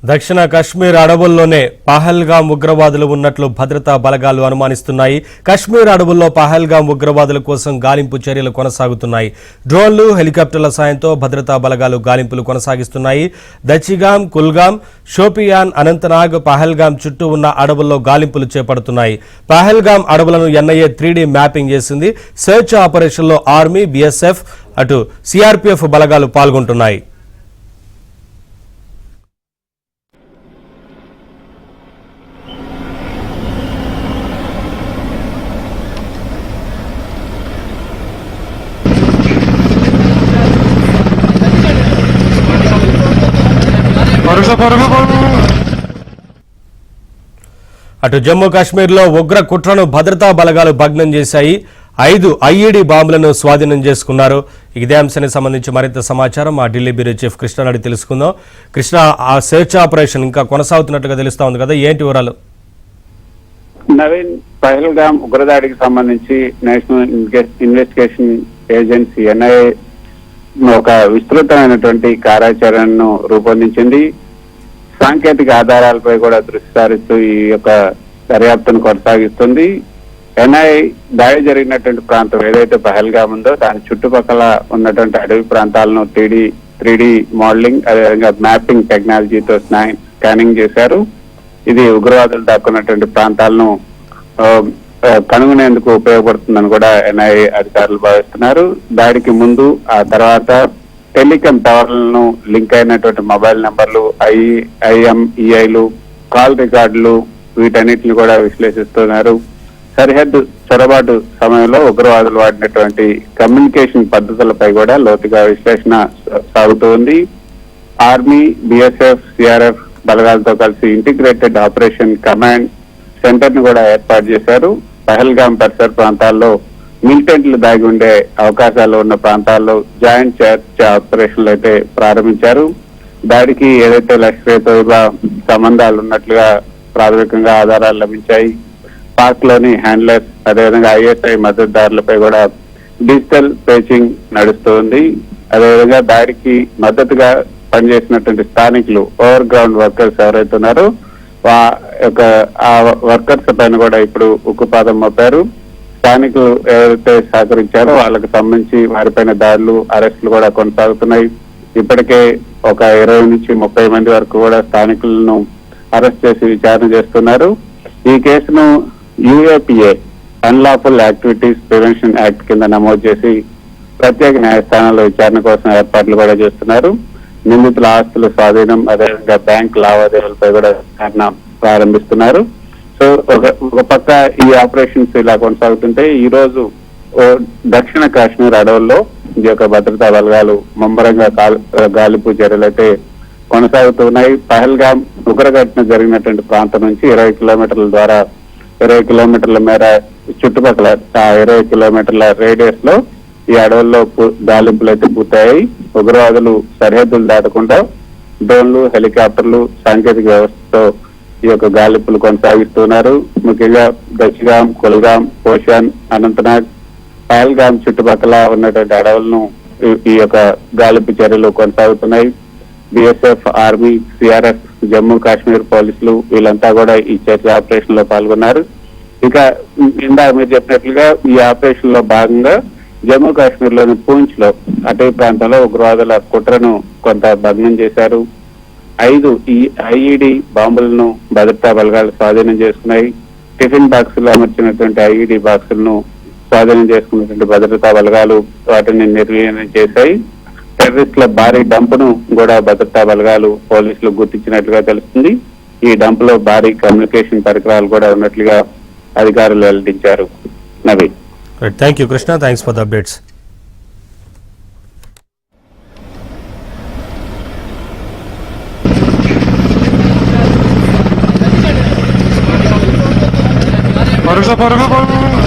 దక్షిణ కాశ్మీర్ అడవుల్లోనే పహల్గామ్ ఉగ్రవాదులు ఉన్నట్లు భద్రతా బలగాలు అనుమానిస్తున్నాయి. కాశ్మీర్ అడవుల్లో పహల్గామ్ ఉగ్రవాదుల కోసం గాలింపు చర్యలు కొనసాగుతున్నాయి. డ్రోన్లు, హెలికాప్టర్ల సాయంతో భద్రతా బలగాలు గాలింపులు కొనసాగిస్తున్నాయి. దచిగామ్, కుల్గామ్, షోపియాన్, అనంతనాగ్, పహల్గామ్ చుట్టూ ఉన్న అడవుల్లో గాలింపులు చేపడుతున్నాయి. పహల్గామ్ అడవులను ఎన్ఐఏ 3D మ్యాపింగ్ చేసింది. సెర్చ్ ఆపరేషన్లో ఆర్మీ, బీఎస్ఎఫ్, అటు సిఆర్పీఎఫ్ బలగాలు పాల్గొంటున్నాయి. అటు జమ్మూ కాశ్మీర్లో ఉగ్ర కుట్రను భద్రతా బలగాలు భగ్నం చేశాయి. 5 ఐఈడీ బాంబులను స్వాధీనం చేసుకున్నారు. ఇదే అంశానికి సంబంధించి మరింత సమాచారం మా ఢిల్లీ బ్యూరో చీఫ్ కృష్ణ అడిగి తెలుసుకుందాం. కృష్ణ, ఆ సెర్చ్ ఆపరేషన్ ఇంకా కొనసాగుతున్నట్టుగా తెలుస్తా ఉంది కదా, ఏంటి వివరాలు? నవీన్, పహల్గామ్ ఉగ్రదాడికి సంబంధించి నేషనల్ ఇన్వెస్టిగేషన్ ఏజెన్సీ ఎన్ఐఏ ఒక విస్తృతమైనటువంటి కార్యాచరణను రూపొందించింది. సాంకేతిక ఆధారాలపై కూడా దృష్టి సారిస్తూ ఈ యొక్క దర్యాప్తును కొనసాగిస్తుంది. ఎన్ఐఏ దాడి జరిగినటువంటి ప్రాంతం ఏదైతే పహల్గామ్ ఉందో దాని చుట్టుపక్కల ఉన్నటువంటి అడవి ప్రాంతాలను 3D మోడలింగ్, అదేవిధంగా మ్యాపింగ్ టెక్నాలజీతో స్కానింగ్ చేశారు. ఇది ఉగ్రవాదులు దాక్కున్నటువంటి ప్రాంతాలను కనుగొనేందుకు ఉపయోగపడుతుందని కూడా ఎన్ఐఏ అధికారులు భావిస్తున్నారు. దాడికి ముందు, ఆ తర్వాత టెలికాం టవర్లను లింక్ అయినటువంటి మొబైల్ నెంబర్లు, ఐఎంఈఐలు, కాల్ రికార్డులు, వీటన్నిటిని కూడా విశ్లేషిస్తున్నారు. సరిహద్దు చొరబాటు సమయంలో ఉగ్రవాదులు వాడినటువంటి కమ్యూనికేషన్ పద్ధతులపై కూడా లోతుగా విశ్లేషణ సాగుతూ ఉంది. ఆర్మీ, బీఎస్ఎఫ్, సిఆర్ఎఫ్ బలగాలతో కలిసి ఇంటిగ్రేటెడ్ ఆపరేషన్ కమాండ్ సెంటర్ ని కూడా ఏర్పాటు చేశారు. పహల్గామ్ పరిసర ప్రాంతాల్లో మిలిటెంట్లు దాగి ఉండే అవకాశాలు ఉన్న ప్రాంతాల్లో జాయింట్ సెర్చ్ ఆపరేషన్లు అయితే ప్రారంభించారు. దాడికి ఏదైతే లష్కర్ తోయిబా సంబంధాలు ఉన్నట్లుగా ప్రాథమికంగా ఆధారాలు లభించాయి. పాక్ లోని హ్యాండ్లర్స్, అదేవిధంగా ఐఎస్ఐ మద్దతుదారులపై కూడా డిజిటల్ పేచింగ్ నడుస్తుంది. అదేవిధంగా దాడికి మద్దతుగా పనిచేసినటువంటి స్థానికులు, ఓవర్ గ్రౌండ్ వర్కర్స్ ఎవరైతే ఉన్నారో ఆ వర్కర్స్ పైన కూడా ఇప్పుడు ఉక్కుపాదం మోపారు. స్థానికులు ఎవరైతే సహకరించారో వాళ్ళకి సంబంధించి వారిపైన దాడులు, అరెస్టులు కూడా కొనసాగుతున్నాయి. ఇప్పటికే ఒక 20 నుంచి 30 మంది వరకు కూడా స్థానికులను అరెస్ట్ చేసి విచారణ చేస్తున్నారు. ఈ కేసును UAPA unlawful activities prevention act కింద నమోదు చేసి ప్రత్యేక న్యాయస్థానంలో విచారణ కోసం ఏర్పాట్లు కూడా చేస్తున్నారు. నిందితుల ఆస్తుల స్వాధీనం, అదేవిధంగా బ్యాంక్ లావాదేవీలపై కూడా విచారణ ప్రారంభిస్తున్నారు. సో ఒక పక్క ఈ ఆపరేషన్స్ ఇలా కొనసాగుతుంటే, ఈ రోజు దక్షిణ కాశ్మీర్ అడవుల్లో ఈ యొక్క భద్రతా బలగాలు ముమ్మరంగా గాలింపు చర్యలు అయితే కొనసాగుతున్నాయి. పహల్గామ్ ఉగ్రఘటన జరిగినటువంటి ప్రాంతం నుంచి 20 కిలోమీటర్ల ద్వారా 20 కిలోమీటర్ల మేర చుట్టుపక్కల 20 కిలోమీటర్ల రేడియస్ లో ఈ అడవుల్లో గాలింపులు అయితే పూర్తయ్యాయి. ఉగ్రవాదులు సరిహద్దులు దాటకుండా డ్రోన్లు, హెలికాప్టర్లు, సాంకేతిక వ్యవస్థతో ఈ యొక్క గాలింపులు కొనసాగిస్తున్నారు. ముఖ్యంగా దచిగామ్, కుల్గామ్, పోషాన్, అనంతనాగ్, పహల్గామ్ చుట్టుపక్కల ఉన్నటువంటి అడవులను ఈ యొక్క గాలింపు చర్యలు కొనసాగుతున్నాయి. BSF, army, CRF, Jammu Kashmir పోలీసులు వీళ్ళంతా కూడా ఈ చర్య ఆపరేషన్ లో పాల్గొన్నారు. ఇక ఇందాక మీరు చెప్పినట్లుగా ఈ ఆపరేషన్ లో భాగంగా జమ్మూ కాశ్మీర్ లోని పూంచ్ లో అటవీ ప్రాంతంలో ఉగ్రవాదుల కుట్రను కొంత భగ్నం చేశారు. 5 ఐఈడీ బాంబులను భద్రతా బలగాలు స్వాధీనం చేసుకున్నాయి. టిఫిన్ బాక్సులు అమర్చినటువంటి ఐఈడీ బాక్సులను స్వాధీనం చేసుకున్నటువంటి భద్రతా బలగాలు వాటిని నిర్వీర్యం చేశాయి. టెర్రరిస్టుల భారీ డంపును కూడా భద్రతా బలగాలు, పోలీసులు గుర్తించినట్లుగా తెలుస్తుంది. ఈ డంప్ లో భారీ కమ్యూనికేషన్ పరికరాలు కూడా ఉన్నట్లుగా అధికారులు వెల్లడించారు. Naveen. Thank you Krishna, thanks for the updates. Por eso.